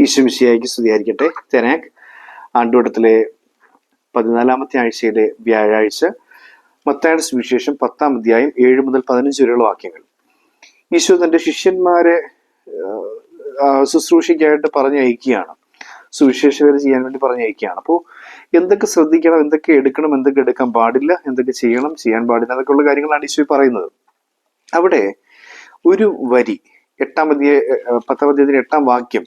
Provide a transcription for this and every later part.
ഈശ്വമിശിയായിക്ക് സ്തുതിയായിരിക്കട്ടെ. തെനാക് ആണ്ടുവട്ടത്തിലെ 14-ാമത്തെ ആഴ്ചയിലെ വ്യാഴാഴ്ച, മത്തായിയുടെ സുവിശേഷം 10-ാം അധ്യായം 7 മുതൽ 15 വരെയുള്ള വാക്യങ്ങൾ. ഈശോ തന്റെ ശിഷ്യന്മാരെ ശുശ്രൂഷയ്ക്കായിട്ട് പറഞ്ഞയക്കുകയാണ്, സുവിശേഷ വേല ചെയ്യാൻ വേണ്ടി പറഞ്ഞയക്കുകയാണ്. അപ്പോൾ എന്തൊക്കെ ശ്രദ്ധിക്കണം, എന്തൊക്കെ എടുക്കണം, എന്തൊക്കെ എടുക്കാൻ പാടില്ല, എന്തൊക്കെ ചെയ്യണം, ചെയ്യാൻ പാടില്ല എന്നൊക്കെയുള്ള കാര്യങ്ങളാണ് ഈശോ പറയുന്നത്. അവിടെ ഒരു വരി 10-ാം അധ്യായത്തിന്റെ 8-ാം വാക്യം,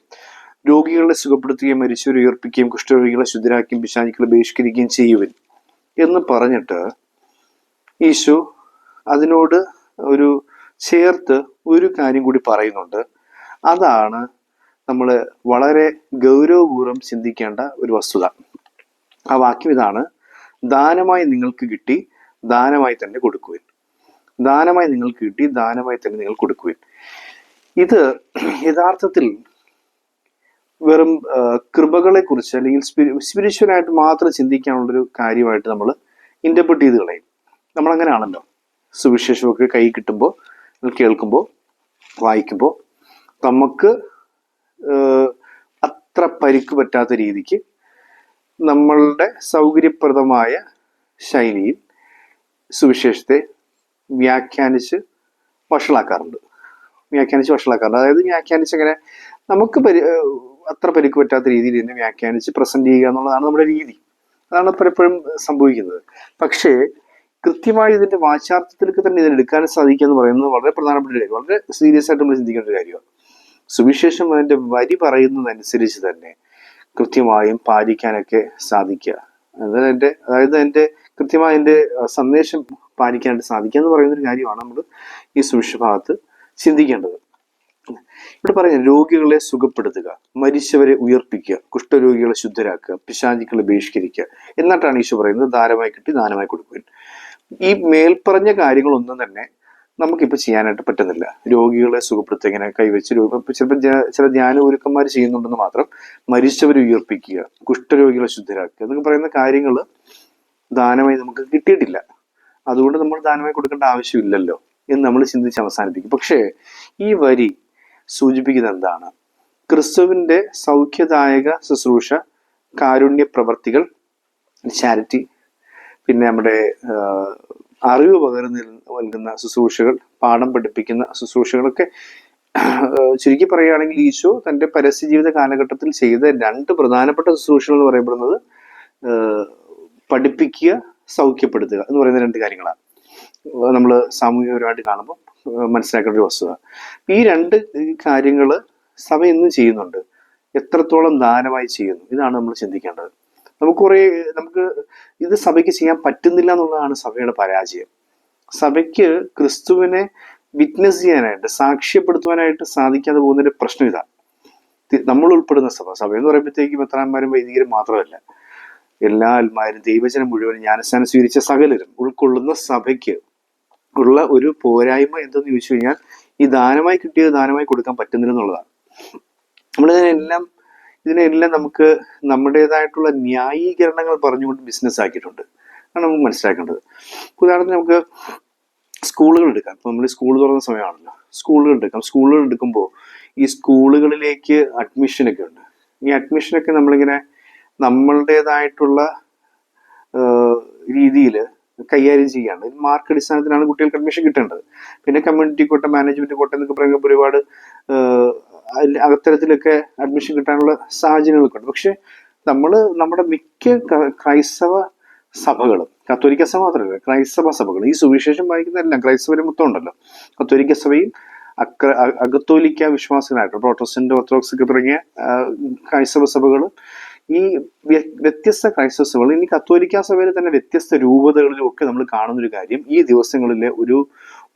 രോഗികളെ സുഖപ്പെടുത്തുകയും മരിച്ചവരെ ഉയർപ്പിക്കുകയും കുഷ്ഠരോഗികളെ ശുദ്ധരാക്കുകയും പിശാചുക്കളെ ബഹിഷ്കരിക്കുകയും ചെയ്യുവൻ എന്ന് പറഞ്ഞിട്ട് ഈശോ അതിനോട് ഒരു ചേർത്ത് ഒരു കാര്യം കൂടി പറയുന്നുണ്ട്. അതാണ് നമ്മൾ വളരെ ഗൗരവപൂർവ്വം ചിന്തിക്കേണ്ട ഒരു വസ്തുത. ആ വാക്യം ഇതാണ്: ദാനമായി നിങ്ങൾക്ക് കിട്ടി, ദാനമായി തന്നെ കൊടുക്കുവിൻ. ദാനമായി നിങ്ങൾക്ക് കിട്ടി, ദാനമായി തന്നെ നിങ്ങൾ കൊടുക്കുവിൻ. ഇത് യഥാർത്ഥത്തിൽ വെറും കൃപകളെ കുറിച്ച് അല്ലെങ്കിൽ സ്പിരിച്വലായിട്ട് മാത്രം ചിന്തിക്കാനുള്ളൊരു കാര്യമായിട്ട് നമ്മൾ ഇന്റർപ്രറ്റ് ചെയ്ത് കളയും. നമ്മളങ്ങനെയാണല്ലോ, സുവിശേഷമൊക്കെ കൈ കിട്ടുമ്പോൾ, കേൾക്കുമ്പോൾ, വായിക്കുമ്പോൾ നമുക്ക് അത്ര പരിക്ക് പറ്റാത്ത രീതിക്ക് നമ്മളുടെ സൗകര്യപ്രദമായ ശൈലിയിൽ സുവിശേഷത്തെ വ്യാഖ്യാനിച്ച് വഷളാക്കാറുണ്ട്. അതായത് വ്യാഖ്യാനിച്ചങ്ങനെ നമുക്ക് അത്ര പരിക്ക് പറ്റാത്ത രീതിയിൽ തന്നെ വ്യാഖ്യാനിച്ച് പ്രസന്റ് ചെയ്യുക എന്നുള്ളതാണ് നമ്മുടെ രീതി. അതാണ് പലപ്പോഴും സംഭവിക്കുന്നത്. പക്ഷേ കൃത്യമായി ഇതിന്റെ വാച്യാർത്ഥത്തിലേക്ക് തന്നെ ഇതിനെടുക്കാൻ സാധിക്കുക എന്ന് പറയുന്നത് വളരെ പ്രധാനപ്പെട്ട ഒരു കാര്യം, വളരെ സീരിയസ് ആയിട്ട് നമ്മൾ ചിന്തിക്കേണ്ട ഒരു കാര്യമാണ്. സുവിശേഷം അതിന്റെ വരി പറയുന്നതനുസരിച്ച് തന്നെ കൃത്യമായും പാലിക്കാനൊക്കെ സാധിക്കുക, അതായത് എൻ്റെ കൃത്യമായി എൻ്റെ സന്ദേശം പാലിക്കാനായിട്ട് സാധിക്കുക എന്ന് പറയുന്ന ഒരു കാര്യമാണ് നമ്മൾ ഈ സുവിശേഷ ഭാഗത്ത് ചിന്തിക്കേണ്ടത്. ഇവിടെ പറയുന്നത് രോഗികളെ സുഖപ്പെടുത്തുക, മരിച്ചവരെ ഉയർപ്പിക്കുക, കുഷ്ഠരോഗികളെ ശുദ്ധരാക്കുക, പിശാചുക്കളെ ബഹിഷ്കരിക്കുക എന്നിട്ടാണ് ഈശോ പറയുന്നത് ദാനമായി കിട്ടി, ദാനമായി കൊടുക്കുവാൻ. ഈ മേൽപ്പറഞ്ഞ കാര്യങ്ങളൊന്നും തന്നെ നമുക്കിപ്പോൾ ചെയ്യാനായിട്ട് പറ്റുന്നില്ല. രോഗികളെ സുഖപ്പെടുത്തുക, ഇങ്ങനെ കൈവച്ച് ചിലപ്പോൾ ചില ധ്യാന ഗുരുക്കന്മാർ ചെയ്യുന്നുണ്ടെന്ന് മാത്രം. മരിച്ചവരെ ഉയർപ്പിക്കുക, കുഷ്ഠരോഗികളെ ശുദ്ധരാക്കുക എന്നൊക്കെ പറയുന്ന കാര്യങ്ങൾ ദാനമായി നമുക്ക് കിട്ടിയിട്ടില്ല. അതുകൊണ്ട് നമ്മൾ ദാനമായി കൊടുക്കേണ്ട ആവശ്യമില്ലല്ലോ എന്ന് നമ്മൾ ചിന്തിച്ച് അവസാനിപ്പിക്കും. പക്ഷേ ഈ വരി സൂചിപ്പിക്കുന്നത് എന്താണ്? ക്രിസ്തുവിന്റെ സൗഖ്യദായക ശുശ്രൂഷ, കാരുണ്യ പ്രവർത്തികൾ, ചാരിറ്റി, പിന്നെ നമ്മുടെ അറിവ് നൽകുന്ന ശുശ്രൂഷകൾ, പാഠം പഠിപ്പിക്കുന്ന ശുശ്രൂഷകളൊക്കെ ചുരുക്കി പറയുകയാണെങ്കിൽ ഈശോ തൻ്റെ പരസ്യ ജീവിത കാലഘട്ടത്തിൽ ചെയ്ത 2 പ്രധാനപ്പെട്ട ശുശ്രൂഷകൾ എന്ന് പറയപ്പെടുന്നത് പഠിപ്പിക്കുക, സൗഖ്യപ്പെടുത്തുക എന്ന് പറയുന്ന 2 കാര്യങ്ങളാണ്. നമ്മൾ സാമൂഹികപരമായിട്ട് കാണുമ്പോൾ മനസ്സിലാക്കേണ്ട ഒരു വസ്തുത. ഈ 2 കാര്യങ്ങൾ സഭ എന്നും ചെയ്യുന്നുണ്ട്. എത്രത്തോളം ദാനമായി ചെയ്യുന്നു, ഇതാണ് നമ്മൾ ചിന്തിക്കേണ്ടത്. നമുക്ക് ഇത് സഭയ്ക്ക് ചെയ്യാൻ പറ്റുന്നില്ല എന്നുള്ളതാണ് സഭയുടെ പരാജയം. സഭയ്ക്ക് ക്രിസ്തുവിനെ വിറ്റ്നസ് ചെയ്യാനായിട്ട്, സാക്ഷ്യപ്പെടുത്തുവാനായിട്ട് സാധിക്കാതെ പോകുന്നതിന്റെ പ്രശ്നം ഇതാ. നമ്മൾ ഉൾപ്പെടുന്ന സഭ എന്ന് പറയുമ്പോഴത്തേക്കും മെത്രാന്മാരും വൈദികരും മാത്രമല്ല, എല്ലാ ആത്മാരും ദൈവജനം മുഴുവൻ ജ്ഞാനസ്നാനം സ്വീകരിച്ച സകലരും ഉൾക്കൊള്ളുന്ന സഭയ്ക്ക് ഉള്ള ഒരു പോരായ്മ എന്തെന്ന് ചോദിച്ചു കഴിഞ്ഞാൽ ഈ ദാനമായി കിട്ടിയത് ദാനമായി കൊടുക്കാൻ പറ്റുന്നില്ല എന്നുള്ളതാണ്. ഇതിനെല്ലാം നമുക്ക് നമ്മുടേതായിട്ടുള്ള ന്യായീകരണങ്ങൾ പറഞ്ഞുകൊണ്ട് ബിസിനസ് ആക്കിയിട്ടുണ്ട്. അതാണ് നമുക്ക് മനസ്സിലാക്കേണ്ടത്. ഉദാഹരണത്തിന് നമുക്ക് സ്കൂളുകൾ എടുക്കാം. ഇപ്പൊ നമ്മൾ സ്കൂൾ തുറന്ന സമയമാണല്ലോ, സ്കൂളുകൾ എടുക്കുമ്പോൾ ഈ സ്കൂളുകളിലേക്ക് അഡ്മിഷനൊക്കെ ഉണ്ട്. ഈ അഡ്മിഷനൊക്കെ നമ്മളിങ്ങനെ നമ്മളുടേതായിട്ടുള്ള രീതിയിൽ കൈകാര്യം ചെയ്യാണ്. മാർക്ക് അടിസ്ഥാനത്തിലാണ് കുട്ടികൾക്ക് അഡ്മിഷൻ കിട്ടേണ്ടത്. പിന്നെ കമ്മ്യൂണിറ്റി കോട്ട, മാനേജ്മെന്റ് കോട്ട എന്നൊക്കെ പറയുമ്പോൾ ഒരുപാട് അത്തരത്തിലൊക്കെ അഡ്മിഷൻ കിട്ടാനുള്ള സാഹചര്യങ്ങളൊക്കെ ഉണ്ട്. പക്ഷെ നമ്മുടെ മിക്ക ക്രൈസ്തവ സഭകളും, കത്തോലിക്ക സഭ മാത്രമല്ല, ക്രൈസ്തവ സഭകളും, ഈ സുവിശേഷം വായിക്കുന്നതെല്ലാം ക്രൈസ്തവരും മൊത്തം ഉണ്ടല്ലോ, കത്തോലിക്ക സഭയും അകത്തോലിക്ക വിശ്വാസികളായിട്ട് പ്രോട്ടസ്റ്റന്റ്, ഓർത്തഡോക്സ് ഒക്കെ തുടങ്ങിയ ക്രൈസ്തവ സഭകൾ, ഈ വ്യത്യസ്ത ക്രൈസ്തവ സഭകൾ, ഇനി കത്തോലിക്ക സഭയിൽ തന്നെ വ്യത്യസ്ത രൂപതകളിലും ഒക്കെ നമ്മൾ കാണുന്നൊരു കാര്യം ഈ ദിവസങ്ങളിലെ ഒരു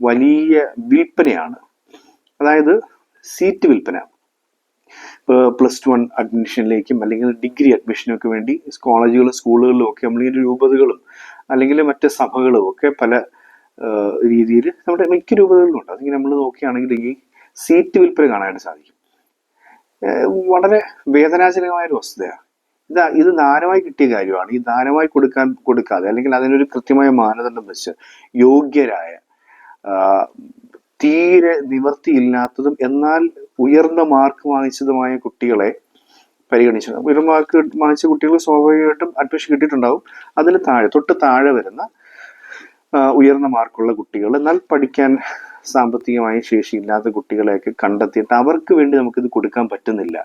വലിയ വിൽപ്പനയാണ്. അതായത് സീറ്റ് വിൽപ്പന. +1 അഡ്മിഷനിലേക്കും അല്ലെങ്കിൽ ഡിഗ്രി അഡ്മിഷനൊക്കെ വേണ്ടി കോളേജുകളും സ്കൂളുകളിലും ഒക്കെ നമ്മളിങ്ങനെ രൂപതകളും അല്ലെങ്കിൽ മറ്റ് സഭകളും ഒക്കെ പല രീതിയിൽ നമ്മുടെ മിക്ക രൂപതകളിലും ഉണ്ട്. അതിങ്ങനെ നമ്മൾ നോക്കുകയാണെങ്കിൽ ഈ സീറ്റ് വിൽപ്പന കാണാനായിട്ട് സാധിക്കും. വളരെ വേദനാജനകമായ ഒരു വസ്തുതയാണ്. ഇത് ദാനമായി കിട്ടിയ കാര്യമാണ്. ഈ ദാനമായി കൊടുക്കാതെ അല്ലെങ്കിൽ അതിനൊരു കൃത്യമായ മാനദണ്ഡം വെച്ച് യോഗ്യരായ, തീരെ നിവർത്തിയില്ലാത്തതും എന്നാൽ ഉയർന്ന മാർക്ക് വാങ്ങിച്ചതുമായ കുട്ടികളെ പരിഗണിച്ചത്. ഉയർന്ന മാർക്ക് വാങ്ങിച്ച കുട്ടികൾ സ്വാഭാവികമായിട്ടും അഡ്മിഷൻ കിട്ടിയിട്ടുണ്ടാവും. അതിന് താഴെ, തൊട്ട് താഴെ വരുന്ന ഉയർന്ന മാർക്കുള്ള കുട്ടികൾ, എന്നാൽ പഠിക്കാൻ സാമ്പത്തികമായി ശേഷിയില്ലാത്ത കുട്ടികളെയൊക്കെ കണ്ടെത്തിയിട്ട് അവർക്ക് വേണ്ടി നമുക്കിത് കൊടുക്കാൻ പറ്റുന്നില്ല.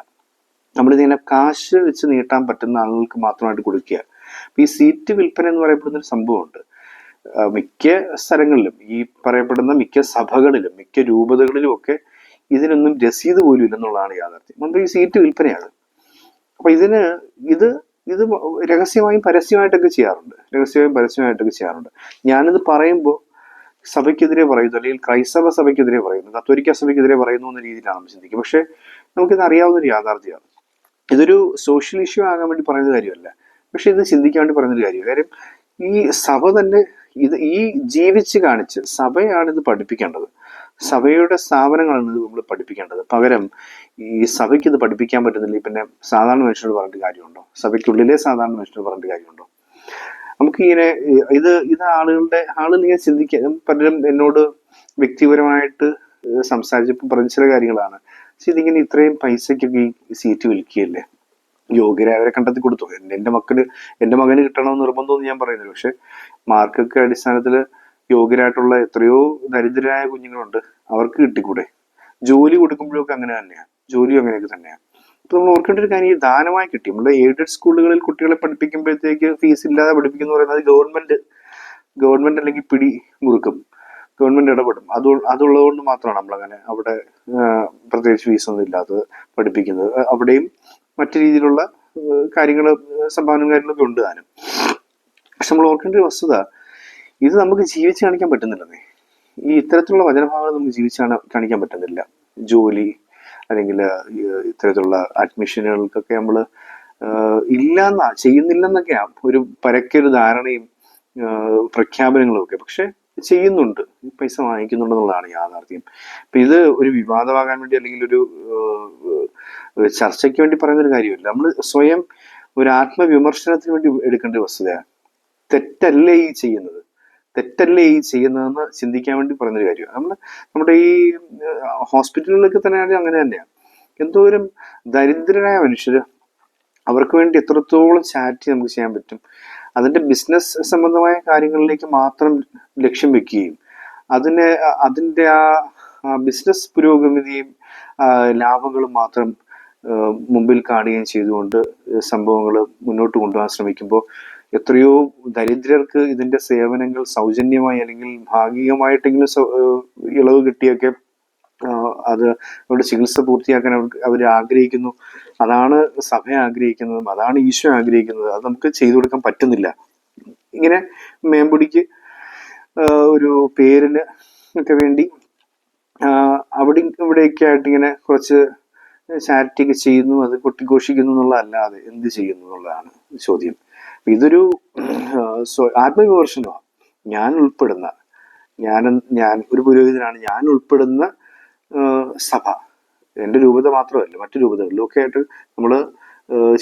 നമ്മളിതിങ്ങനെ കാശ് വെച്ച് നീട്ടാൻ പറ്റുന്ന ആളുകൾക്ക് മാത്രമായിട്ട് കൊടുക്കുക. ഈ സീറ്റ് വിൽപ്പന എന്ന് പറയപ്പെടുന്ന ഒരു സംഭവമുണ്ട്. മിക്ക സ്ഥലങ്ങളിലും, ഈ പറയപ്പെടുന്ന മിക്ക സഭകളിലും മിക്ക രൂപതകളിലും ഒക്കെ ഇതിനൊന്നും രസീത് പോലും ഇല്ലെന്നുള്ളതാണ് യാഥാർത്ഥ്യം. മുമ്പ് ഈ സീറ്റ് വിൽപ്പനയാണ്. അപ്പൊ ഇത് ഇത് രഹസ്യമായും പരസ്യമായിട്ടൊക്കെ ചെയ്യാറുണ്ട്. ഞാനിത് പറയുമ്പോൾ സഭയ്ക്കെതിരെ പറയുന്നു, അല്ലെങ്കിൽ ക്രൈസ്തവ സഭയ്ക്കെതിരെ പറയുന്നു, കത്തോലിക്ക സഭയ്ക്കെതിരെ പറയുന്നു എന്ന രീതിയിലാണ് നമ്മൾ ചിന്തിക്കുക. പക്ഷെ നമുക്കിത് അറിയാവുന്ന ഒരു യാഥാർത്ഥ്യമാണ്. ഇതൊരു സോഷ്യൽ ഇഷ്യൂ ആകാൻ വേണ്ടി പറയുന്ന കാര്യമല്ല, പക്ഷെ ഇത് ചിന്തിക്കാൻ വേണ്ടി പറയുന്നൊരു കാര്യം. കാര്യം ഈ സഭ തന്നെ ഈ ജീവിച്ച് കാണിച്ച് സഭയാണ് ഇത് പഠിപ്പിക്കേണ്ടത്. സഭയുടെ സ്ഥാപനങ്ങളാണ് ഇത് നമ്മൾ പഠിപ്പിക്കേണ്ടത്. പകരം ഈ സഭയ്ക്ക് ഇത് പഠിപ്പിക്കാൻ പറ്റുന്നില്ല, പിന്നെ സാധാരണ മനുഷ്യരോട് പറഞ്ഞിട്ട് കാര്യമുണ്ടോ? സഭയ്ക്കുള്ളിലെ സാധാരണ മനുഷ്യരോട് പറഞ്ഞിട്ട് കാര്യമുണ്ടോ? നമുക്കിങ്ങനെ ഇത് ആളുകൾ ചിന്തിക്കാൻ, പലരും എന്നോട് വ്യക്തിപരമായിട്ട് സംസാരിച്ചപ്പോൾ പറഞ്ഞ ചില കാര്യങ്ങളാണ്. പക്ഷെ ഇതിങ്ങനെ ഇത്രയും പൈസക്കൊക്കെ ഈ സീറ്റ് വിൽക്കുകയല്ലേ, യോഗ്യരായവരെ കണ്ടെത്തി കൊടുത്തു. എൻ്റെ മകന് കിട്ടണമെന്ന് നിർബന്ധമൊന്നും ഞാൻ പറയുന്നില്ല. പക്ഷെ മാർക്കൊക്കെ അടിസ്ഥാനത്തിൽ യോഗ്യരായിട്ടുള്ള എത്രയോ ദരിദ്രരായ കുഞ്ഞുങ്ങളുണ്ട്, അവർക്ക് കിട്ടിക്കൂടെ? ജോലി കൊടുക്കുമ്പോഴൊക്കെ അങ്ങനെ തന്നെയാണ്, ജോലിയും അങ്ങനെയൊക്കെ തന്നെയാണ്. അപ്പൊ നമ്മൾ ഓർക്കേണ്ട ഒരു കാര്യം, ദാനമായി കിട്ടി. നമ്മുടെ എയ്ഡഡ് സ്കൂളുകളിൽ കുട്ടികളെ പഠിപ്പിക്കുമ്പോഴത്തേക്ക് ഫീസ് ഇല്ലാതെ പഠിപ്പിക്കുന്നു പറയുന്നത് ഗവൺമെന്റ് അല്ലെങ്കിൽ പിടി മുറുക്കും, ഗവൺമെന്റ് ഇടപെടും. അതുള്ളത് കൊണ്ട് മാത്രമാണ് നമ്മളങ്ങനെ അവിടെ പ്രത്യേകിച്ച് ഫീസൊന്നും ഇല്ലാത്തത് പഠിപ്പിക്കുന്നത്. അവിടെയും മറ്റു രീതിയിലുള്ള കാര്യങ്ങൾ, സംഭാവനയും കാര്യങ്ങളൊക്കെ ഉണ്ട് താനും. പക്ഷെ നമ്മൾ ഓർക്കേണ്ട ഒരു വസ്തുത, ഇത് നമുക്ക് ജീവിച്ച് കാണിക്കാൻ പറ്റുന്നില്ലെന്നേ. ഈ ഇത്തരത്തിലുള്ള വചനഭാവങ്ങൾ നമുക്ക് ജീവിച്ച് കാണിക്കാൻ പറ്റുന്നില്ല. ജോലി അല്ലെങ്കിൽ ഇത്തരത്തിലുള്ള അഡ്മിഷനുകൾക്കൊക്കെ നമ്മൾ ചെയ്യുന്നില്ലെന്നൊക്കെയാ ഒരു പരക്കൊരു ധാരണയും പ്രഖ്യാപനങ്ങളും ഒക്കെ. പക്ഷെ ചെയ്യുന്നുണ്ട്, പൈസ വാങ്ങിക്കുന്നുണ്ടെന്നുള്ളതാണ് യാഥാർത്ഥ്യം. അപ്പൊ ഇത് ഒരു വിവാദമാകാൻ വേണ്ടി അല്ലെങ്കിൽ ഒരു ചർച്ചയ്ക്ക് വേണ്ടി പറയുന്ന ഒരു കാര്യമല്ല. നമ്മൾ സ്വയം ഒരു ആത്മവിമർശനത്തിന് വേണ്ടി എടുക്കേണ്ട ഒരു വസ്തുതയാണ്. തെറ്റല്ലേ ഈ ചെയ്യുന്നതെന്ന് ചിന്തിക്കാൻ വേണ്ടി പറയുന്നൊരു കാര്യമാണ്. നമ്മുടെ ഈ ഹോസ്പിറ്റലുകളിലൊക്കെ തന്നെയാണെങ്കിൽ അങ്ങനെ തന്നെയാണ്. എന്തോരം ദരിദ്രരായ മനുഷ്യര്, അവർക്ക് വേണ്ടി എത്രത്തോളം ചാരിറ്റി നമുക്ക് ചെയ്യാൻ പറ്റും. അതിന്റെ ബിസിനസ് സംബന്ധമായ കാര്യങ്ങളിലേക്ക് മാത്രം ലക്ഷ്യം വെക്കുകയും അതിന്റെ ആ ബിസിനസ് പുരോഗതിയും ലാഭങ്ങളും മാത്രം മുമ്പിൽ കാണുകയും ചെയ്തുകൊണ്ട് സംഭവങ്ങൾ മുന്നോട്ട് കൊണ്ടുപോകാൻ ശ്രമിക്കുമ്പോൾ എത്രയോ ദരിദ്രർക്ക് ഇതിന്റെ സേവനങ്ങൾ സൗജന്യമായി അല്ലെങ്കിൽ ഭാഗികമായിട്ടെങ്കിലും ഇളവ് കിട്ടിയൊക്കെ അത് അവരുടെ ചികിത്സ പൂർത്തിയാക്കാൻ അവർ ആഗ്രഹിക്കുന്നു. അതാണ് സഭ ആഗ്രഹിക്കുന്നതും അതാണ് ഈശോ ആഗ്രഹിക്കുന്നത്. അത് നമുക്ക് ചെയ്തു കൊടുക്കാൻ പറ്റുന്നില്ല. ഇങ്ങനെ മേമ്പൊടിക്ക് ഒരു പേരിന് ഒക്കെ വേണ്ടി അവിടെ ഇവിടെയൊക്കെ ആയിട്ട് ഇങ്ങനെ കുറച്ച് ചാരിറ്റി ഒക്കെ ചെയ്യുന്നു, അത് കൊട്ടിഘോഷിക്കുന്നു എന്നുള്ളതല്ലാതെ എന്ത് ചെയ്യുന്നു എന്നുള്ളതാണ് ചോദ്യം. ഇതൊരു ആത്മവിമർശനമാണ്. ഞാൻ ഒരു പുരോഹിതനാണ്, ഞാൻ ഉൾപ്പെടുന്ന സഭ, എൻ്റെ രൂപത മാത്രമല്ല മറ്റു രൂപതകളിലും ഒക്കെ ആയിട്ട് നമ്മൾ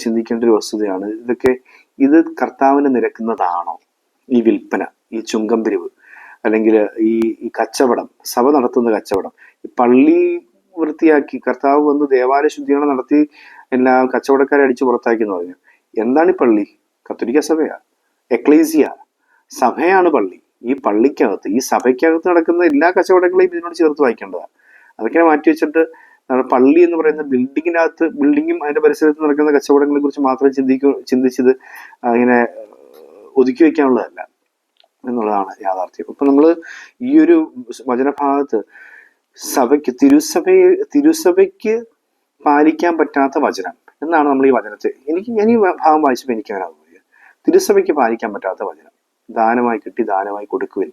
ചിന്തിക്കേണ്ട ഒരു വസ്തുതയാണ്. ഇത് കർത്താവിന് നിരക്കുന്നതാണോ ഈ വിൽപ്പന, ഈ ചുങ്കം പിരിവ്, അല്ലെങ്കിൽ ഈ കച്ചവടം, സഭ നടത്തുന്ന കച്ചവടം? ഈ പള്ളി വൃത്തിയാക്കി കർത്താവ് വന്ന് ദേവാലയ ശുദ്ധീകരണം നടത്തി എല്ലാ കച്ചവടക്കാരെ അടിച്ച് പുറത്താക്കി എന്ന് പറഞ്ഞു. എന്താണ് ഈ പള്ളി? കത്തോലിക്ക സഭയാ, എക്ലേസിയ, സഭയാണ് പള്ളി. ഈ പള്ളിക്കകത്ത്, ഈ സഭയ്ക്കകത്ത് നടക്കുന്ന എല്ലാ കച്ചവടങ്ങളെയും ഇതിനോട് ചേർത്ത് വായിക്കേണ്ടതാണ്. അതൊക്കെ മാറ്റി വെച്ചിട്ട് പള്ളി എന്ന് പറയുന്ന ബിൽഡിങ്ങും അതിന്റെ പരിസരത്ത് നടക്കുന്ന കച്ചവടങ്ങളെ കുറിച്ച് മാത്രം ചിന്തിച്ചത് ഇങ്ങനെ ഒതുക്കി വെക്കാനുള്ളതല്ല എന്നുള്ളതാണ് യാഥാർത്ഥ്യം. അപ്പൊ നമ്മള് ഈ ഒരു വചനഭാഗത്ത് തിരുസഭയ്ക്ക് പാലിക്കാൻ പറ്റാത്ത വചനം എന്നാണ് നമ്മൾ ഈ വചനത്തെ, ഞാൻ ഈ ഭാഗം വായിച്ചപ്പോൾ എനിക്ക് അങ്ങനെ തോന്നിയത്. തിരുസഭയ്ക്ക് പാലിക്കാൻ പറ്റാത്ത വചനം, ദാനമായി കിട്ടി ദാനമായി കൊടുക്കുവിൻ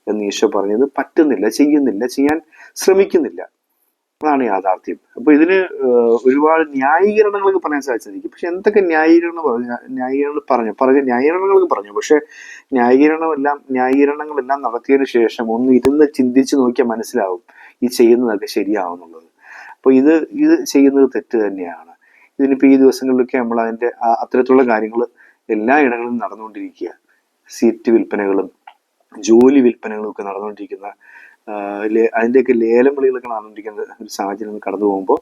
എന്ന് ഈശോ പറഞ്ഞത് പറ്റുന്നില്ല, ചെയ്യാൻ ശ്രമിക്കുന്നില്ല. അതാണ് യാഥാർത്ഥ്യം. അപ്പൊ ഇതിന് ഒരുപാട് ന്യായീകരണങ്ങളൊക്കെ പറയാൻ സാധിച്ചിരിക്കും. പക്ഷെ എന്തൊക്കെ ന്യായീകരണങ്ങളൊക്കെ പറഞ്ഞു. പക്ഷെ ന്യായീകരണങ്ങളെല്ലാം നടത്തിയതിനു ശേഷം ഒന്ന് ഇരുന്ന് ചിന്തിച്ച് നോക്കിയാൽ മനസ്സിലാവും ഈ ചെയ്യുന്നതൊക്കെ ശരിയാവുന്നുള്ളത്. അപ്പൊ ഇത് ചെയ്യുന്നത് തെറ്റ് തന്നെയാണ്. ഇതിനിപ്പോ ഈ ദിവസങ്ങളിലൊക്കെ നമ്മൾ അതിന്റെ അത്തരത്തിലുള്ള കാര്യങ്ങൾ എല്ലാ ഇടങ്ങളിലും നടന്നുകൊണ്ടിരിക്കുക. സീറ്റ് വിൽപ്പനകളും ജോലി വിൽപ്പനകളും ഒക്കെ നടന്നുകൊണ്ടിരിക്കുന്ന, അതിൻ്റെയൊക്കെ ലേലം വിളികളൊക്കെ നടന്നുകൊണ്ടിരിക്കുന്ന ഒരു സാഹചര്യം കടന്നു പോകുമ്പോൾ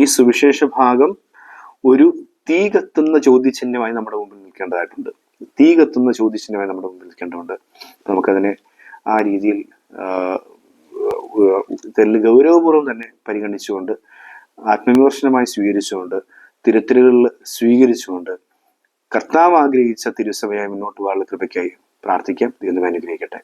ഈ സുവിശേഷ ഭാഗം ഒരു തീ കത്തുന്ന ചോദ്യചിഹ്നമായി നമ്മുടെ മുമ്പിൽ നിൽക്കേണ്ടതായിട്ടുണ്ട്. തീ കത്തുന്ന ചോദ്യചിഹ്നമായി നമ്മുടെ മുമ്പിൽ നിൽക്കേണ്ടതുണ്ട്. നമുക്കതിനെ ആ രീതിയിൽ ഗൗരവപൂർവ്വം തന്നെ പരിഗണിച്ചുകൊണ്ട്, ആത്മവിമർശനമായി സ്വീകരിച്ചുകൊണ്ട്, തിരുത്തലുകളിൽ സ്വീകരിച്ചുകൊണ്ട് കർത്താവ് ആഗ്രഹിച്ച തിരുസഭയായി മുന്നോട്ട് പോകാനുള്ള കൃപയ്ക്കായി പ്രാർത്ഥിക്കാം. ദൈവം അനുഗ്രഹിക്കട്ടെ.